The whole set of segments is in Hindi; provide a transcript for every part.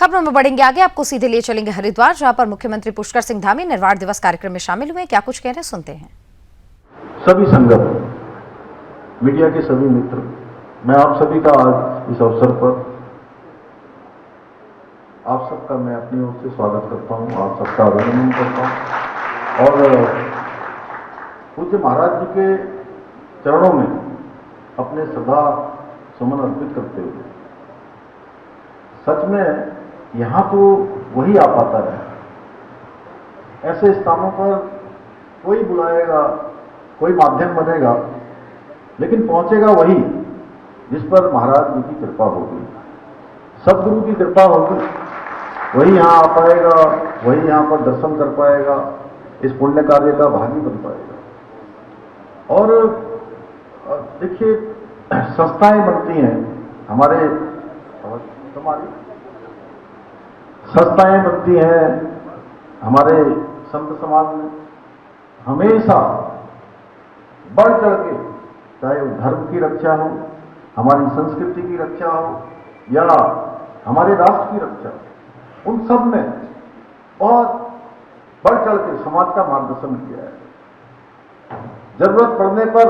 खबरों में बढ़ेंगे आगे, आपको सीधे लिए चलेंगे हरिद्वार, जहां पर मुख्यमंत्री पुष्कर सिंह धामी निर्वाण दिवस कार्यक्रम में शामिल हुए। क्या कुछ कह रहे हैं, सुनते हैं। सभी संगत, मीडिया के सभी मित्र, मैं आप सभी का आज इस अवसर पर आप सबका मैं अपनी ओर से स्वागत करता हूं, आप सबका अभिनंदन करता हूं और पूज्य महाराज जी के चरणों में अपने श्रद्धा सुमन अर्पित करते हुए, सच में यहां तो वही आ पाता है, ऐसे स्थानों पर कोई बुलाएगा, कोई माध्यम बनेगा, लेकिन पहुंचेगा वही जिस पर महाराज जी की कृपा होगी, सदगुरु की कृपा होगी, वही यहां आ पाएगा, वही यहां पर दर्शन कर पाएगा, इस पुण्य कार्य का भागी बन पाएगा। और देखिए, संस्थाएं बनती हैं, संस्थाएं बनती हैं हमारे संत समाज में, हमेशा बढ़ चढ़ के, चाहे वो धर्म की रक्षा हो, हमारी संस्कृति की रक्षा हो या हमारे राष्ट्र की रक्षा हो, उन सब में बहुत बढ़ चढ़ के समाज का मार्गदर्शन किया है। जरूरत पड़ने पर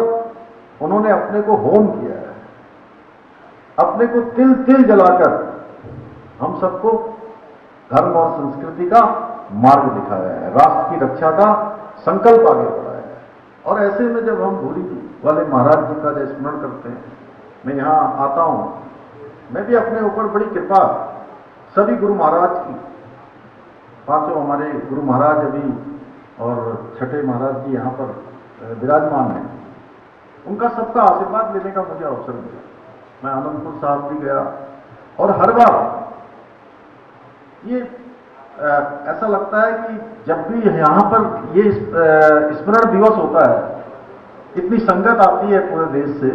उन्होंने अपने को होम किया है, अपने को तिल तिल जलाकर हम सबको धर्म और संस्कृति का मार्ग दिखाया है, राष्ट्र की रक्षा का संकल्प आगे बढ़ाया है। और ऐसे में जब हम भूरी वाले महाराज जी का स्मरण करते हैं, मैं यहां आता हूं, मैं भी अपने ऊपर बड़ी कृपा सभी गुरु महाराज की, पांचों हमारे गुरु महाराज अभी और छठे महाराज जी यहां पर विराजमान हैं, उनका सबका आशीर्वाद लेने का मुझे अवसर मिला। मैं आनंदपुर साहब भी गया और हर बार ये ऐसा लगता है कि जब भी यहां पर ये स्मरण दिवस होता है, इतनी संगत आती है पूरे देश से,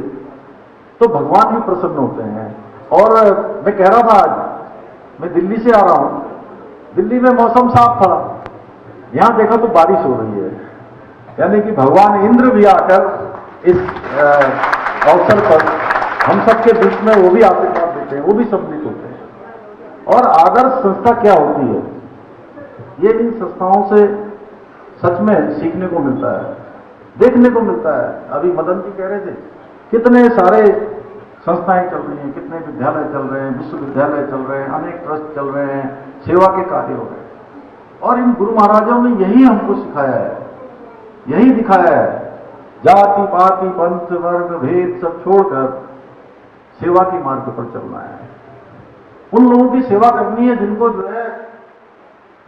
तो भगवान भी प्रसन्न होते हैं। और मैं कह रहा था, आज मैं दिल्ली से आ रहा हूं, दिल्ली में मौसम साफ था, यहां देखा तो बारिश हो रही है, यानी कि भगवान इंद्र भी आकर इस अवसर पर हम सबके बीच में वो भी आशीर्वाद देते हैं, वो भी सम्मिलित होते हैं। और आदर्श संस्था क्या होती है, ये इन संस्थाओं से सच में सीखने को मिलता है, देखने को मिलता है। अभी मदन जी कह रहे थे, कितने सारे संस्थाएं चल रही हैं, कितने विद्यालय चल रहे हैं, विश्वविद्यालय चल रहे हैं, अनेक ट्रस्ट चल रहे हैं, सेवा के कार्य हो रहे हैं। और इन गुरु महाराजों ने यही हमको सिखाया है, यही दिखाया है, जाति पाति पंथ वर्ग भेद सब छोड़कर सेवा की मार्ग पर चलना है। उन लोगों की सेवा करनी है जिनको जो है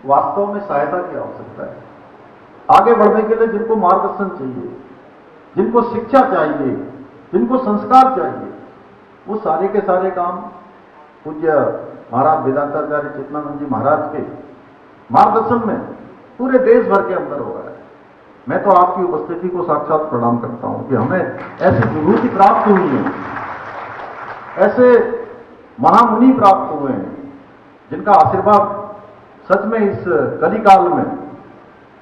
वास्तव में सहायता की आवश्यकता है, आगे बढ़ने के लिए जिनको मार्गदर्शन चाहिए, जिनको शिक्षा चाहिए, जिनको संस्कार चाहिए, वो सारे के सारे काम पूज्य महाराज वेदांताचार्य चेतनानंद जी महाराज के मार्गदर्शन में पूरे देश भर के अंदर हो रहा है। मैं तो आपकी उपस्थिति को साक्षात प्रणाम करता हूं कि हमें ऐसी विभूति प्राप्त हुई है, ऐसे महामुनि प्राप्त हुए हैं, जिनका आशीर्वाद सच में इस कलिकाल में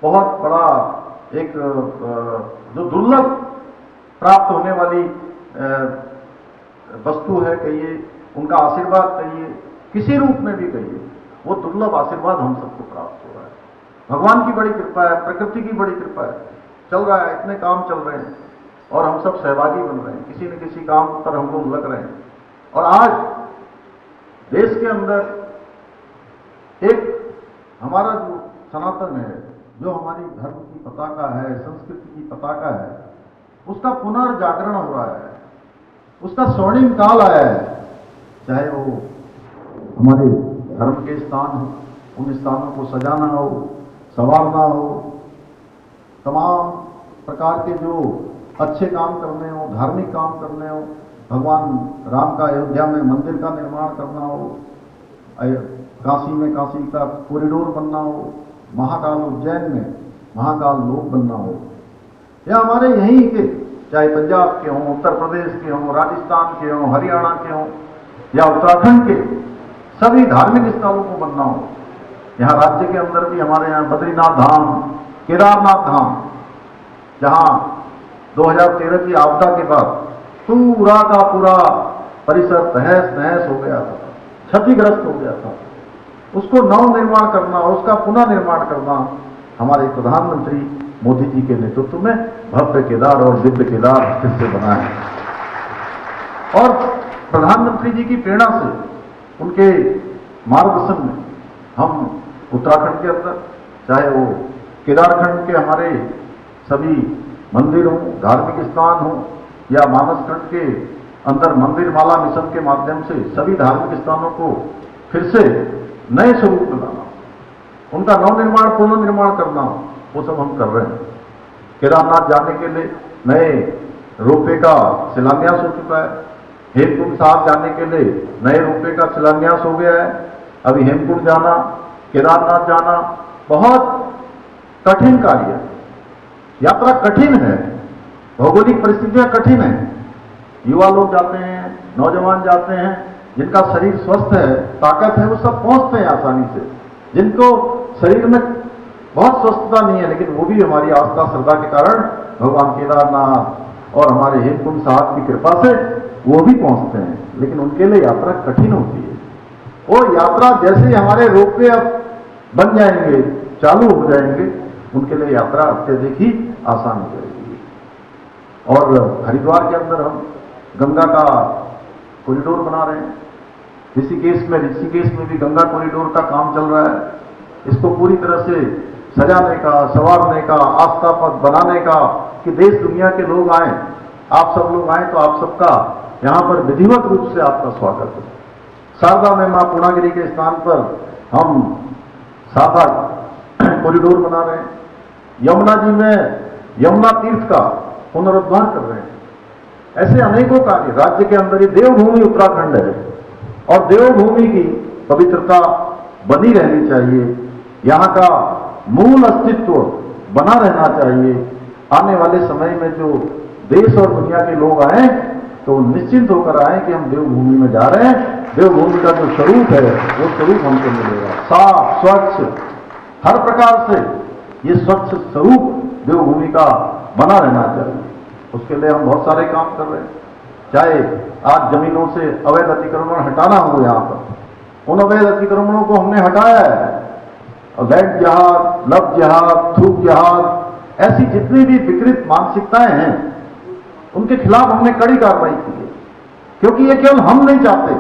बहुत बड़ा एक जो दुर्लभ प्राप्त होने वाली वस्तु है, कहिए उनका आशीर्वाद, कहिए किसी रूप में भी कहिए, वो दुर्लभ आशीर्वाद हम सबको प्राप्त हो रहा है। भगवान की बड़ी कृपा है, प्रकृति की बड़ी कृपा है, चल रहा है, इतने काम चल रहे हैं और हम सब सहभागी बन रहे हैं, किसी न किसी काम पर हम लोग लग रहे हैं। और आज देश के अंदर एक हमारा जो सनातन है, जो हमारी धर्म की पताका है, संस्कृति की पताका है, उसका पुनर्जागरण हो रहा है, उसका स्वर्णिम काल आया है। चाहे वो हमारे धर्म के स्थान हो, उन स्थानों को सजाना हो, संवारना हो, तमाम प्रकार के जो अच्छे काम करने हो, धार्मिक काम करने हो, भगवान राम का अयोध्या में मंदिर का निर्माण करना हो, काशी में काशी का कॉरिडोर बनना हो, महाकाल उज्जैन में महाकाल लोक बनना हो, या हमारे यहीं के चाहे पंजाब के हों, उत्तर प्रदेश के हों, राजस्थान के हों, हरियाणा के हों या उत्तराखंड के सभी धार्मिक स्थलों को बनना हो। यहाँ राज्य के अंदर भी हमारे यहाँ बद्रीनाथ धाम, केदारनाथ धाम, जहाँ 2013 की आपदा के बाद पूरा का पूरा परिसर तहस नहस हो गया था, क्षतिग्रस्त हो गया था, उसको नव निर्माण करना, उसका पुनः निर्माण करना हमारे प्रधानमंत्री मोदी जी के नेतृत्व में भव्य केदार और दिव्य केदार फिर से बना है। और प्रधानमंत्री जी की प्रेरणा से, उनके मार्गदर्शन में हम उत्तराखंड के अंदर, चाहे वो केदारखंड के हमारे सभी मंदिर हों, धार्मिक स्थान हों, या मानसखंड के अंदर मंदिर माला मिशन के माध्यम से सभी धार्मिक स्थानों को फिर से नए स्वरूप में लाना, उनका नवनिर्माण पुनर्निर्माण करना, वो सब हम कर रहे हैं। केदारनाथ जाने के लिए नए रोपवे का शिलान्यास हो चुका है। हेमकुंड साहब जाने के लिए नए रोपवे का शिलान्यास हो गया है। अभी हेमकुंड जाना, केदारनाथ जाना बहुत कठिन कार्य है, यात्रा कठिन है, भौगोलिक परिस्थितियां कठिन है। युवा लोग जाते हैं, नौजवान जाते हैं, जिनका शरीर स्वस्थ है, ताकत है, वो सब पहुंचते हैं आसानी से। जिनको शरीर में बहुत स्वस्थता नहीं है, लेकिन वो भी हमारी आस्था श्रद्धा के कारण भगवान केदारनाथ और हमारे हेमकुंड साहब की कृपा से वो भी पहुंचते हैं, लेकिन उनके लिए यात्रा कठिन होती है। वो यात्रा जैसे ही हमारे रोपवे अब बन जाएंगे, चालू हो जाएंगे, उनके लिए यात्रा अत्यधिक ही आसान हो जाएगी। और हरिद्वार के अंदर हम गंगा का कॉरिडोर बना रहे हैं। ऋषिकेश में भी गंगा कॉरिडोर का काम चल रहा है। इसको पूरी तरह से सजाने का, संवारने का, आस्था पथ बनाने का, कि देश दुनिया के लोग आए, आप सब लोग आए तो आप सबका यहाँ पर विधिवत रूप से आपका स्वागत है। शारदा में मां पूर्णागिरी के स्थान पर हम 7-8 कॉरिडोर बना रहे हैं। यमुना जी में यमुना तीर्थ का पुनरुद्धार कर रहे हैं। ऐसे अनेकों कार्य राज्य के अंदर ही। देवभूमि उत्तराखंड है और देवभूमि की पवित्रता बनी रहनी चाहिए, यहाँ का मूल अस्तित्व बना रहना चाहिए। आने वाले समय में जो देश और दुनिया के लोग आए तो निश्चिंत होकर आए कि हम देवभूमि में जा रहे हैं। देवभूमि का जो स्वरूप है वो स्वरूप हमको मिलेगा, साफ स्वच्छ, हर प्रकार से ये स्वच्छ स्वरूप देवभूमि का बना रहना चाहिए। उसके लिए हम बहुत सारे काम कर रहे हैं। चाहे आज जमीनों से अवैध अतिक्रमण हटाना हो, यहाँ पर उन अवैध अतिक्रमणों को हमने हटाया है। और लैंड जहाज, लव जहाज, थूक जहाज, ऐसी जितनी भी विकृत मानसिकताएं हैं उनके खिलाफ हमने कड़ी कार्रवाई की है। क्योंकि ये केवल हम नहीं चाहते,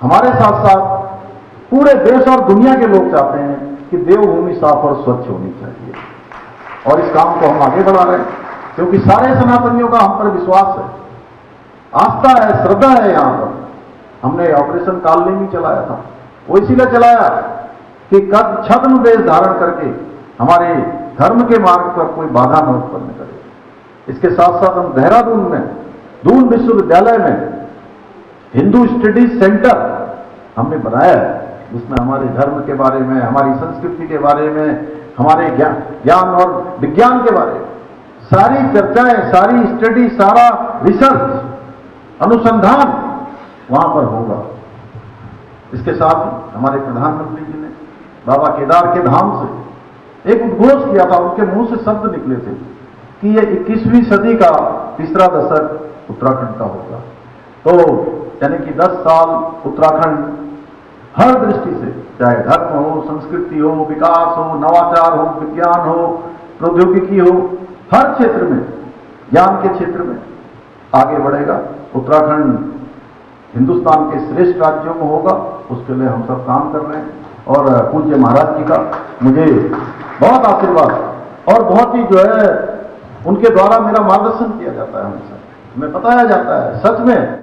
हमारे साथ साथ पूरे देश और दुनिया के लोग चाहते हैं कि देवभूमि साफ और स्वच्छ होनी चाहिए। और इस काम को हम आगे बढ़ा रहे हैं, क्योंकि सारे सनातनियों का हम पर विश्वास है, आस्था है, श्रद्धा है। यहाँ पर हमने ऑपरेशन कालनेमी चलाया था, वो इसीलिए चलाया कि छद्म वेश धारण करके हमारे धर्म के मार्ग पर कोई बाधा न उत्पन्न करे। इसके साथ साथ हम देहरादून में दून विश्वविद्यालय में हिंदू स्टडीज सेंटर हमने बनाया है, जिसमें हमारे धर्म के बारे में, हमारी संस्कृति के बारे में, हमारे ज्ञान और विज्ञान के बारे में सारी चर्चाएं, सारी स्टडी, सारा रिसर्च, अनुसंधान वहां पर होगा। इसके साथ ही हमारे प्रधानमंत्री जी ने बाबा केदार के धाम से एक उद्घोष किया था, उनके मुंह से शब्द निकले थे कि ये 21वीं सदी का तीसरा दशक उत्तराखंड का होगा। तो यानी कि 10 साल उत्तराखंड हर दृष्टि से, चाहे धर्म हो, संस्कृति हो, विकास हो, नवाचार हो, विज्ञान हो, प्रौद्योगिकी हो, हर क्षेत्र में, ज्ञान के क्षेत्र में आगे बढ़ेगा। उत्तराखंड हिंदुस्तान के श्रेष्ठ राज्यों में होगा, उसके लिए हम सब काम कर रहे हैं। और पूज्य महाराज जी का मुझे बहुत आशीर्वाद और बहुत ही जो है उनके द्वारा मेरा मार्गदर्शन किया जाता है, हमेशा हमें बताया जाता है सच में